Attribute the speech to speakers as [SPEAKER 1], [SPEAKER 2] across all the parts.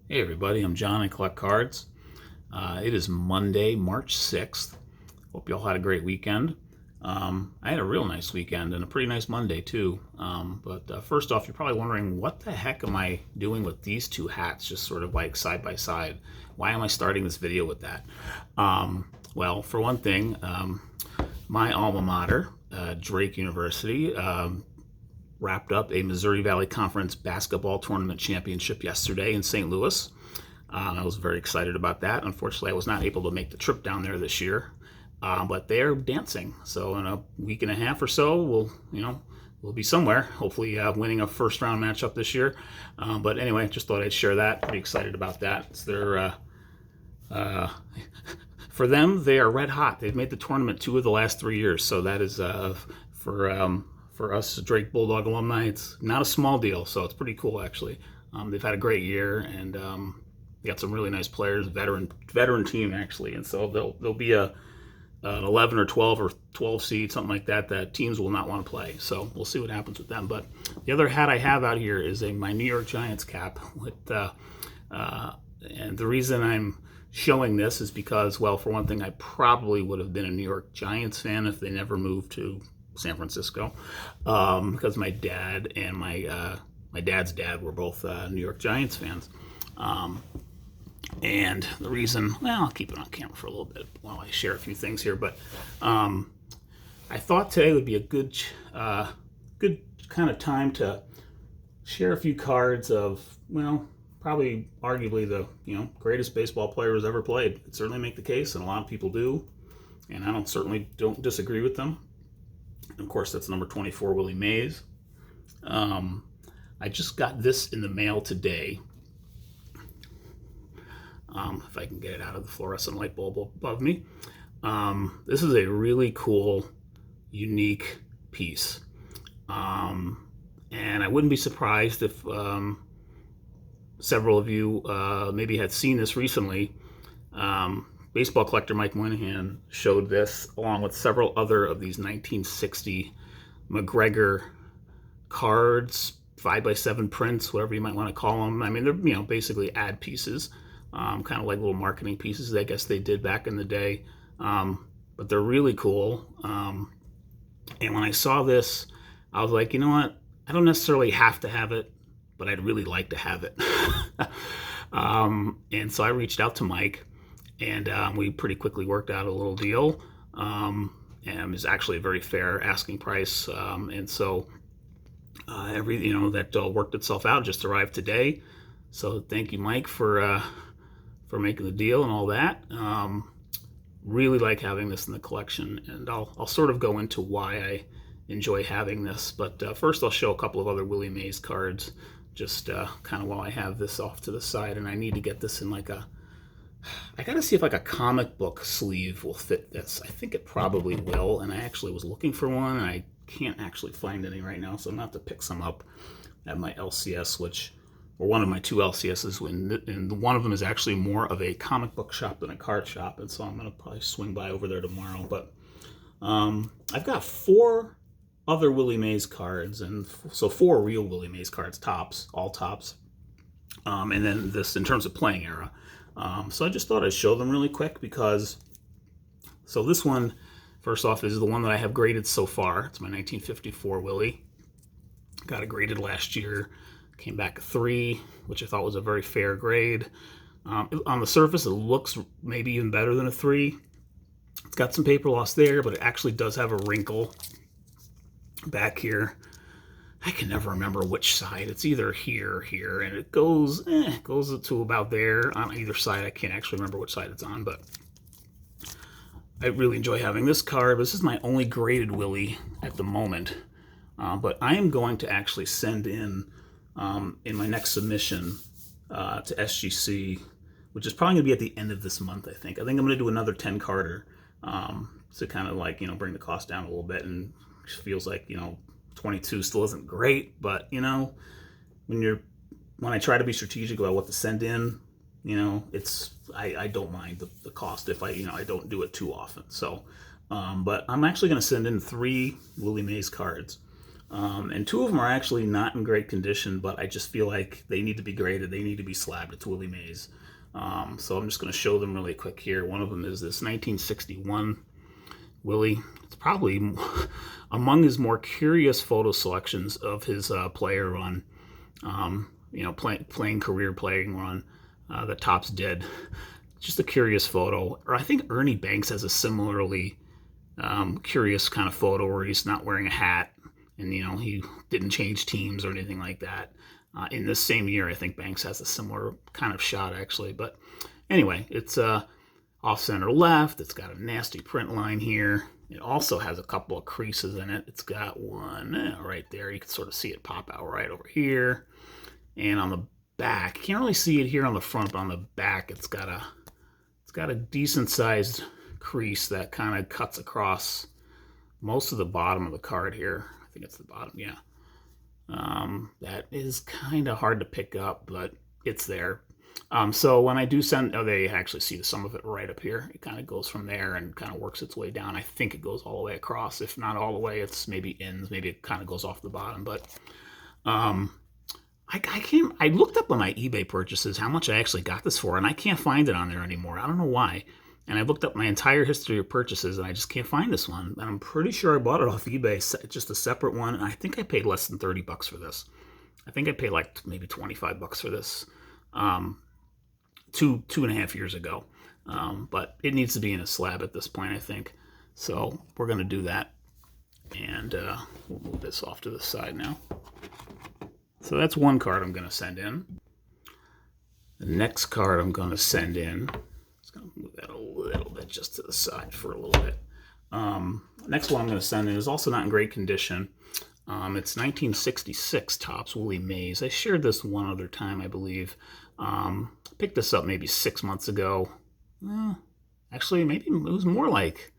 [SPEAKER 1] Hey everybody, I'm John. I collect cards. It is Monday, March 6th. Hope you all had a great weekend. I had a real nice weekend and a pretty nice Monday too. But first off, you're probably wondering, what the heck am I doing with these two hats just sort of like side by side? Why am I starting this video with that? Well, for one thing, my alma mater, Drake University, wrapped up a Missouri Valley Conference basketball tournament championship yesterday in St. Louis. I was very excited about that. Unfortunately, I was not able to make the trip down there this year, but they're dancing. So in a week and a half or so, we'll be somewhere. Hopefully, winning a first round matchup this year. But anyway, just thought I'd share that. Pretty excited about that. It's for them, they are red hot. They've made the tournament 2 of the last 3 years. So that is for us Drake Bulldog alumni, it's not a small deal, so it's pretty cool actually. They've had a great year, and they got some really nice players, veteran team actually, and so they'll be an 11 or 12 or 12 seed, something like that, that teams will not want to play. So we'll see what happens with them. But the other hat I have out here is my New York Giants cap with, and the reason I'm showing this is because, well, for one thing, I probably would have been a New York Giants fan if they never moved to San Francisco, because my dad and my dad's dad were both New York Giants fans. And the reason, well, I'll keep it on camera for a little bit while I share a few things here, but I thought today would be a good kind of time to share a few cards of, well, probably arguably the greatest baseball players ever played. I'd certainly make the case, and a lot of people do, and I certainly don't disagree with them. Of course, that's number 24, Willie Mays. I just got this in the mail today. If I can get it out of the fluorescent light bulb above me. This is a really cool, unique piece. And I wouldn't be surprised if several of you maybe had seen this recently. Baseball collector Mike Moynihan showed this along with several other of these 1960 McGregor cards, 5x7 prints, whatever you might want to call them. I mean, they're basically ad pieces, kind of like little marketing pieces, I guess they did back in the day. But they're really cool. And when I saw this, I was like, you know what? I don't necessarily have to have it, but I'd really like to have it. And so I reached out to Mike, and we pretty quickly worked out a little deal. And it was actually a very fair asking price. And so that all worked itself out, just arrived today. So thank you, Mike, for making the deal and all that. Really like having this in the collection, and I'll sort of go into why I enjoy having this. But first I'll show a couple of other Willie Mays cards, just kind of while I have this off to the side. And I need to get this in I gotta see if a comic book sleeve will fit this. I think it probably will, and I actually was looking for one, and I can't actually find any right now, so I'm gonna have to pick some up at my LCS, or one of my 2 LCSs, and one of them is actually more of a comic book shop than a card shop, and so I'm gonna probably swing by over there tomorrow. But I've got 4 other Willie Mays cards, and so 4 real Willie Mays cards, all tops, and then this in terms of playing era. So I just thought I'd show them really quick because, so this one, first off, is the one that I have graded so far. It's my 1954 Willie. Got it graded last year. Came back a 3, which I thought was a very fair grade. On the surface, it looks maybe even better than a 3. It's got some paper loss there, but it actually does have a wrinkle back here. I can never remember which side. It's either here or here, and it goes to about there on either side. I can't actually remember which side it's on, but I really enjoy having this card. This is my only graded Willie at the moment, but I am going to actually send in my next submission to SGC, which is probably going to be at the end of this month, I think. I'm going to do another 10-carder to kind of bring the cost down a little bit, and it feels like, 22 still isn't great, but when I try to be strategic about what to send in, I don't mind the cost if I don't do it too often. So but I'm actually going to send in 3 Willie Mays cards. And two of them are actually not in great condition, but I just feel like they need to be graded. They need to be slabbed. It's Willie Mays. So I'm just going to show them really quick here. One of them is this 1961 Willie. It's probably among his more curious photo selections of his player run, playing career playing run. The top's dead. Just a curious photo. Or I think Ernie Banks has a similarly curious kind of photo where he's not wearing a hat and he didn't change teams or anything like that. In this same year, I think Banks has a similar kind of shot actually. But anyway, it's off center left. It's got a nasty print line here. It also has a couple of creases in it. It's got one right there. You can sort of see it pop out right over here. And on the back, can't really see it here on the front, but on the back, it's got a decent sized crease that kind of cuts across most of the bottom of the card here. I think it's the bottom, yeah. That is kind of hard to pick up, but it's there. So when I do send, they actually see some of it right up here. It kind of goes from there and kind of works its way down. I think it goes all the way across. If not all the way, it's maybe ends. Maybe it kind of goes off the bottom. But I looked up on my eBay purchases how much I actually got this for, and I can't find it on there anymore. I don't know why. And I looked up my entire history of purchases, and I just can't find this one. And I'm pretty sure I bought it off eBay, just a separate one. And I think I paid less than $30 for this. I think I paid like maybe $25 for this two and a half years ago. But it needs to be in a slab at this point, I think. So we're going to do that. And we'll move this off to the side now. So that's one card I'm going to send in. The next card I'm going to send in, just going to move that a little bit just to the side for a little bit. Next one I'm going to send in is also not in great condition. It's 1966 Topps Willie Mays. I shared this one other time, I believe. Picked this up maybe 6 months ago. Actually, maybe it was more like,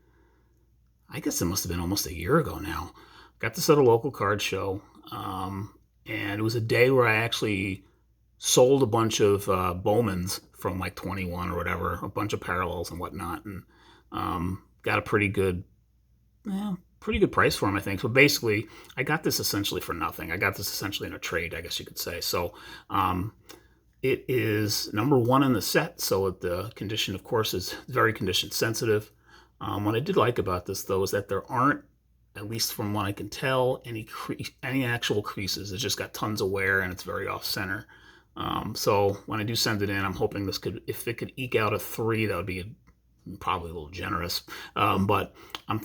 [SPEAKER 1] I guess it must have been almost a year ago now. Got this at a local card show. And it was a day where I actually sold a bunch of Bowmans from like 21 or whatever, a bunch of parallels and whatnot, and got a pretty good price for them, I think. So basically, I got this essentially for nothing. I got this essentially in a trade, I guess you could say. So it is number one in the set, so the condition, of course, is very condition sensitive. What I did like about this, though, is that there aren't, at least from what I can tell, any actual creases. It's just got tons of wear and it's very off center. So when I do send it in, I'm hoping this could, if it could eke out a 3, that would be probably a little generous. But I'm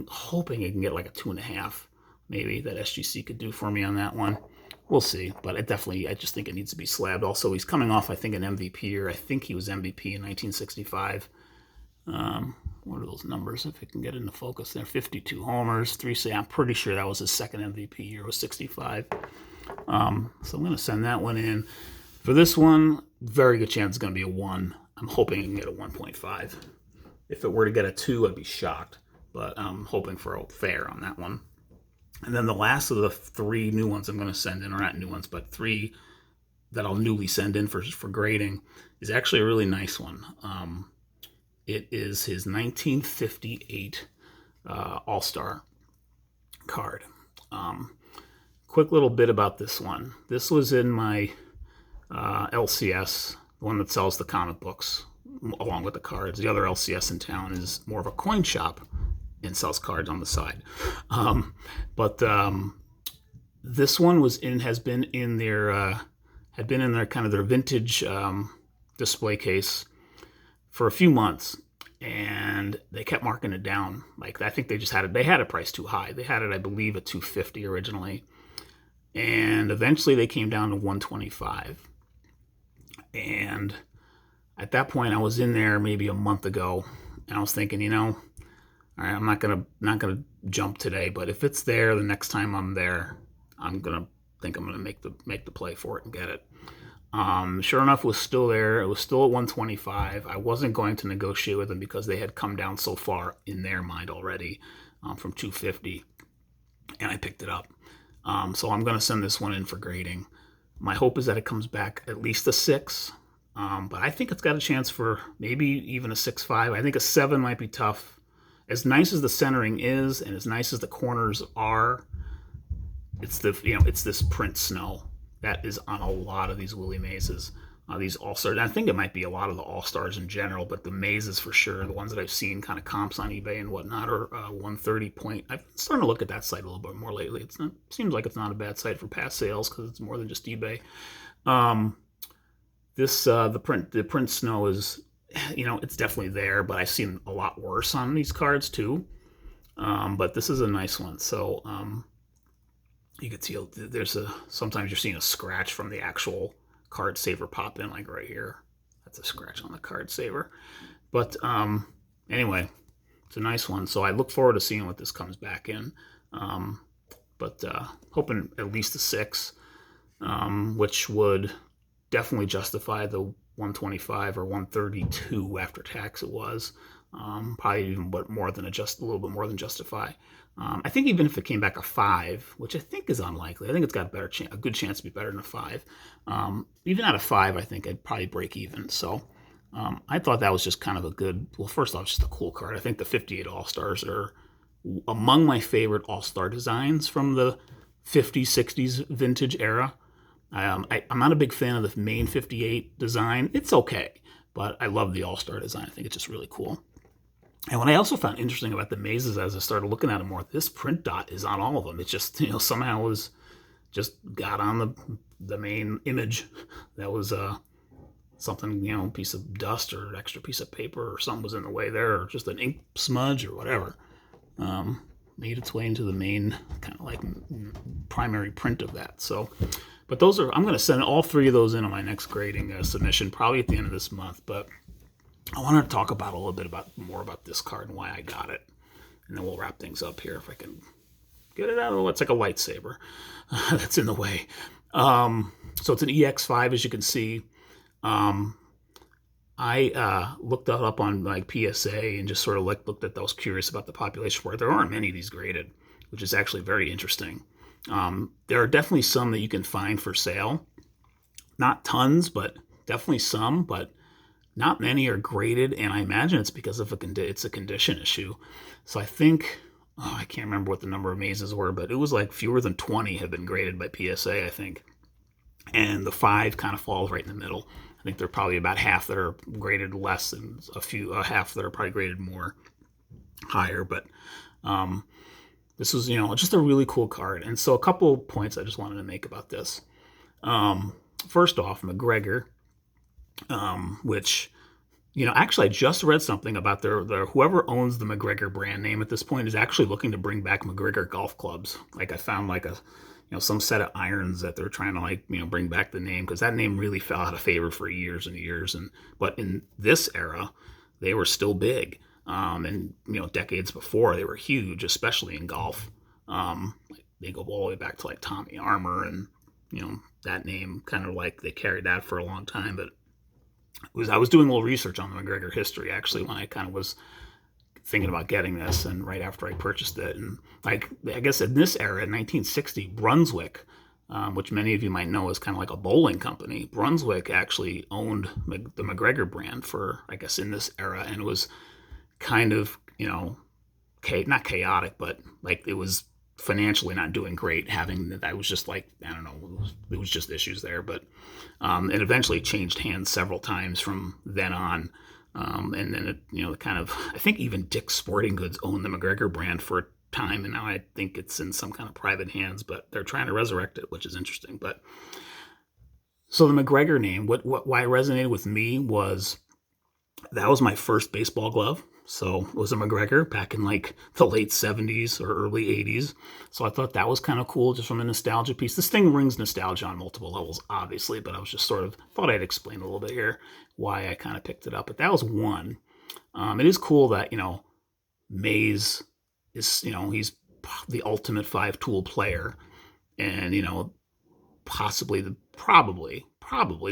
[SPEAKER 1] hoping it can get like a 2.5, maybe, that SGC could do for me on that one. We'll see, but I just think it needs to be slabbed. Also, he's coming off, I think, an MVP year. I think he was MVP in 1965. What are those numbers? If it can get into focus there, 52 homers, 3 saves. I'm pretty sure that was his second MVP year, was 65. So I'm going to send that one in. For this one, very good chance it's going to be a 1. I'm hoping I can get a 1.5. If it were to get a 2, I'd be shocked. But I'm hoping for a fair on that one. And then the last of the 3 new ones I'm going to send in, or not new ones, but 3 that I'll newly send in for grading, is actually a really nice one. It is his 1958 All-Star card. Quick little bit about this one. This was in my LCS, the one that sells the comic books along with the cards. The other LCS in town is more of a coin shop and sells cards on the side. But this one had been in their kind of their vintage display case for a few months, and they kept marking it down. Like, I think they had it priced too high. They had it, I believe, at $250 originally, and eventually they came down to $125. And at that point, I was in there maybe a month ago, and I was thinking, all right, I'm not gonna jump today, but if it's there the next time I'm there, I'm gonna make the play for it and get it. Sure enough, it was still there. It was still at $125. I wasn't going to negotiate with them because they had come down so far in their mind already from $250, and I picked it up. So I'm going to send this one in for grading. My hope is that it comes back at least a 6, but I think it's got a chance for maybe even a 6.5. I think a 7 might be tough. As nice as the centering is, and as nice as the corners are, it's the it's this print snow that is on a lot of these Willie Mazes. These all stars. I think it might be a lot of the all stars in general, but the mazes for sure, the ones that I've seen kind of comps on eBay and whatnot, are 130 point. I've started to look at that site a little bit more lately. It's not seems like it's not a bad site for past sales because it's more than just eBay. Um, this the print snow is, it's definitely there, but I've seen a lot worse on these cards too. But this is a nice one. So you can see there's sometimes you're seeing a scratch from the actual card saver pop in, like right here. That's a scratch on the card saver. But anyway, it's a nice one. So I look forward to seeing what this comes back in. But hoping at least a 6, which would definitely justify the 125 or 132 after tax it was. Probably even a little bit more than justify. I think even if it came back a 5, which I think is unlikely, I think it's got a good chance to be better than a 5. Even at a 5, I think I'd probably break even. So I thought that was just kind of a good. Well, first off, just a cool card. I think the 58 All Stars are among my favorite All Star designs from the 50s, 60s vintage era. I'm not a big fan of the main 58 design. It's okay, but I love the All Star design. I think it's just really cool. And what I also found interesting about the mazes as I started looking at them more, this print dot is on all of them. It just, somehow was just got on the main image. That was something, a piece of dust or an extra piece of paper or something was in the way there, or just an ink smudge or whatever. Made its way into the main kind of like primary print of that. So, but I'm going to send all 3 of those in on my next grading submission, probably at the end of this month. But I wanted to talk about a little bit more about this card and why I got it. And then we'll wrap things up here if I can get it out of the way. It's like a lightsaber that's in the way. So it's an EX5, as you can see. I looked that up on like PSA and just sort of looked at those, curious about the population for it. There aren't many of these graded, which is actually very interesting. There are definitely some that you can find for sale. Not tons, but definitely some, but not many are graded, and I imagine it's because of it's a condition issue. So I think, I can't remember what the number of mazes were, but it was like fewer than 20 have been graded by PSA, I think. And the 5 kind of falls right in the middle. I think there are probably about half that are graded less and half that are probably graded more higher. But this was, just a really cool card. And so a couple points I just wanted to make about this. First off, McGregor, which, actually I just read something about their whoever owns the McGregor brand name at this point is actually looking to bring back McGregor golf clubs. Like I found like some set of irons that they're trying to bring back the name, because that name really fell out of favor for years and years. But in this era, they were still big. And decades before they were huge, especially in golf. They go all the way back to like Tommy Armour, and that name kind of like they carried that for a long time. But I was doing a little research on the McGregor history actually when I kind of was thinking about getting this, and right after I purchased it. And like, I guess in this era, in 1960, Brunswick, which many of you might know is kind of like a bowling company, Brunswick actually owned the McGregor brand for, I guess, in this era, and it was kind of, not chaotic, but like it was financially not doing great. Having that was just like, I don't know, it was just issues there. But it eventually changed hands several times from then on. And then it, kind of, I think even Dick's Sporting Goods owned the McGregor brand for a time, and now I think it's in some kind of private hands, but they're trying to resurrect it, which is interesting. But so the McGregor name, why it resonated with me was that was my first baseball glove. So it was a McGregor back in like the late 70s or early 80s. So I thought that was kind of cool just from a nostalgia piece. This thing rings nostalgia on multiple levels, obviously, but I was just sort of thought I'd explain a little bit here why I kind of picked it up. But that was one. It is cool that, Mays is, he's the ultimate 5-tool player, and, probably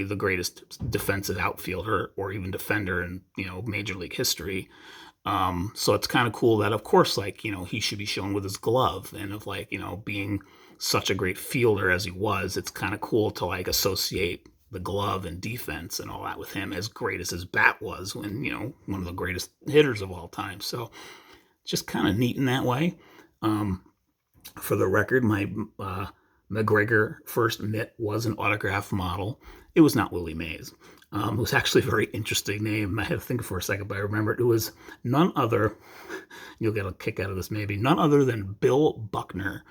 [SPEAKER 1] the greatest defensive outfielder or even defender in, Major League history. So it's kind of cool that, of course, like, he should be shown with his glove, and of like, being such a great fielder as he was, it's kind of cool to like associate the glove and defense and all that with him, as great as his bat was when, one of the greatest hitters of all time. So just kind of neat in that way. For the record, my McGregor first mitt was an autograph model. It was not Willie Mays. It was actually a very interesting name. I had to think for a second, but I remember it was none other, you'll get a kick out of this maybe, none other than Bill Buckner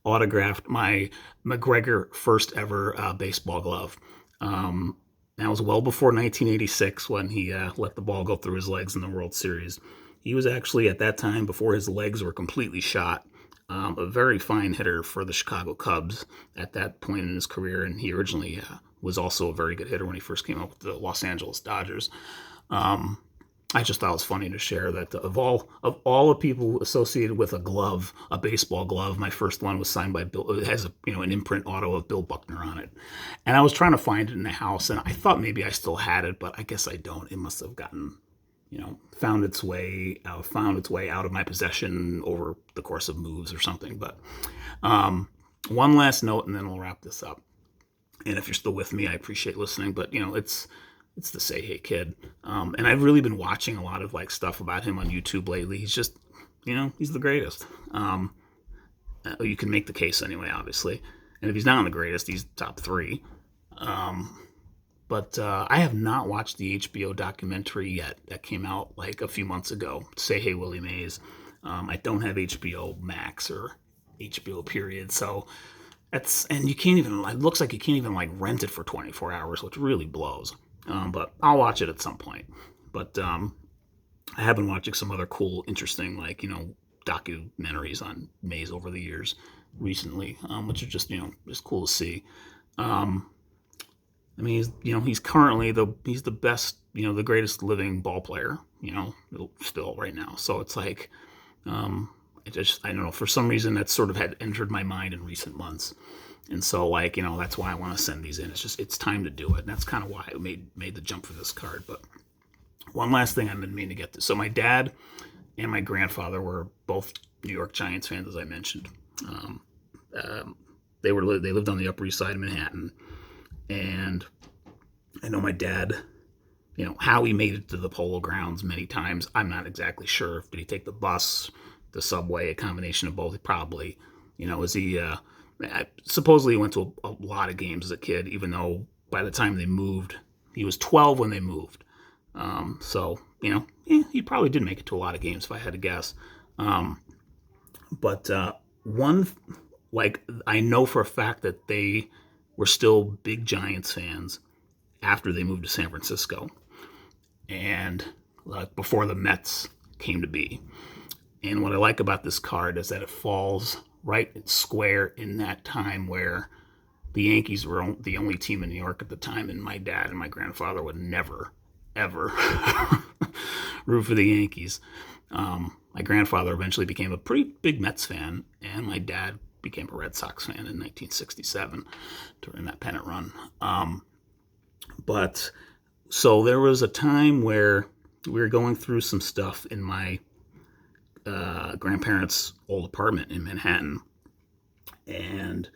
[SPEAKER 1] autographed my McGregor first ever baseball glove. That was well before 1986 when he let the ball go through his legs in the World Series. He was actually, at that time, before his legs were completely shot, a very fine hitter for the Chicago Cubs at that point in his career, and he originally was also a very good hitter when he first came up with the Los Angeles Dodgers. I just thought it was funny to share that of all the people associated with a glove, a baseball glove, my first one was signed by Bill. It has an imprint auto of Bill Buckner on it, and I was trying to find it in the house, and I thought maybe I still had it, but I guess I don't. It must have gotten found its way out of my possession over the course of moves or something. But one last note, and then we'll wrap this up. And if you're still with me, I appreciate listening. But it's the Say Hey Kid, and I've really been watching a lot of stuff about him on YouTube lately. He's just, he's the greatest. You can make the case anyway, obviously. And if he's not the greatest, he's top 3. But I have not watched the HBO documentary yet that came out a few months ago, Say Hey Willie Mays. I don't have HBO Max or HBO period, so and you can't even, it looks like you can't even rent it for 24 hours, which really blows. But I'll watch it at some point. But I have been watching some other cool, interesting, documentaries on Mays over the years recently, which are just cool to see. I mean, he's currently he's the best, the greatest living ball player, still right now. So it's I don't know, for some reason that sort of had entered my mind in recent months. And so that's why I want to send these in. It's time to do it. And that's kind of why I made the jump for this card. But one last thing I've been meaning to get to. So my dad and my grandfather were both New York Giants fans, as I mentioned. They lived on the Upper East Side of Manhattan. And I know my dad, how he made it to the Polo Grounds many times, I'm not exactly sure. Did he take the bus, the subway, a combination of both? Probably. Is he... supposedly he went to a lot of games as a kid, even though by the time they moved, he was 12 when they moved. So, he probably did make it to a lot of games if I had to guess. But I know for a fact that they were still big Giants fans after they moved to San Francisco and before the Mets came to be. And what I like about this card is that it falls right square in that time where the Yankees were the only team in New York at the time, and my dad and my grandfather would never, ever root for the Yankees. My grandfather eventually became a pretty big Mets fan, and my dad became a Red Sox fan in 1967 during that pennant run. But so there was a time where we were going through some stuff in my grandparents' old apartment in Manhattan, and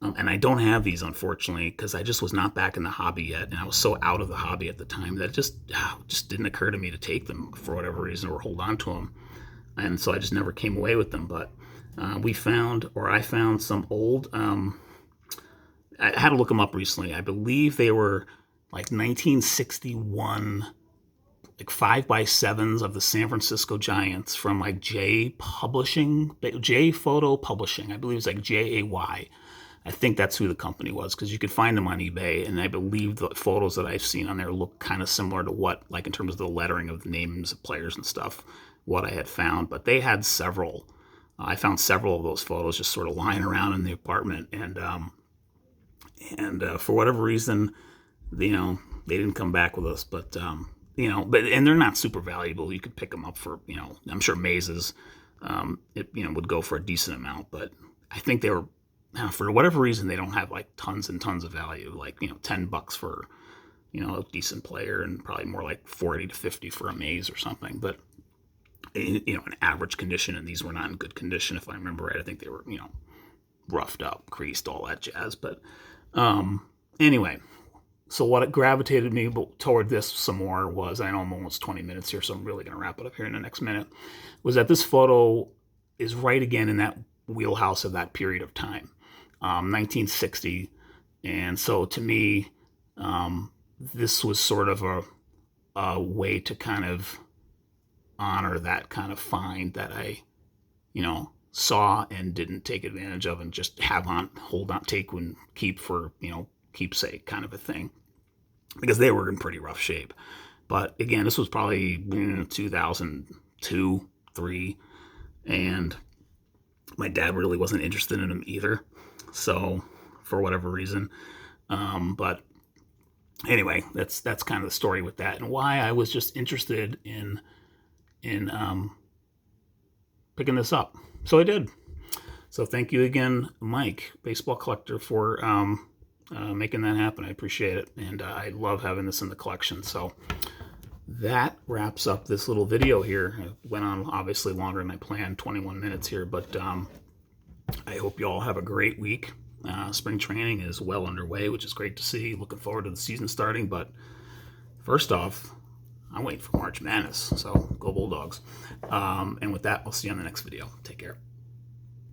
[SPEAKER 1] I don't have these, unfortunately, because I just was not back in the hobby yet, and I was so out of the hobby at the time that it just didn't occur to me to take them for whatever reason or hold on to them, and so I just never came away with them. But I found some old. I had to look them up recently. I believe they were 1961. 5x7s of the San Francisco Giants from J Photo Publishing. I believe it's JAY. I think that's who the company was, because you could find them on eBay, and I believe the photos that I've seen on there look kind of similar to what, in terms of the lettering of the names of players and stuff, what I had found. But they had several. I found several of those photos just sort of lying around in the apartment, and for whatever reason, they didn't come back with us, but. And they're not super valuable. You could pick them up for, I'm sure Maze's, would go for a decent amount, but I think they were, for whatever reason, they don't have tons and tons of value, $10 for, a decent player, and probably more like 40 to 50 for a Maze or something. But, an average condition, and these were not in good condition, if I remember right. I think they were, roughed up, creased, all that jazz. But anyway. So what gravitated me toward this some more was, I know I'm almost 20 minutes here, so I'm really going to wrap it up here in the next minute, was that this photo is right again in that wheelhouse of that period of time, 1960. And so to me, this was sort of a way to kind of honor that kind of find that I, saw and didn't take advantage of, and just hold on, take and keep for, keepsake kind of a thing, because they were in pretty rough shape. But again, this was probably 2002, 3, and my dad really wasn't interested in them either. So for whatever reason, but anyway, that's kind of the story with that, and why I was just interested in picking this up. So I did. So thank you again, Mike, baseball collector, for making that happen. I appreciate it, and I love having this in the collection. So that wraps up this little video here. It went on obviously longer than I planned, 21 minutes here, but I hope you all have a great week. Spring training is well underway, which is great to see. Looking forward to the season starting, but first off, I'm waiting for March Madness, so go Bulldogs. And with that, I'll see you on the next video. Take care.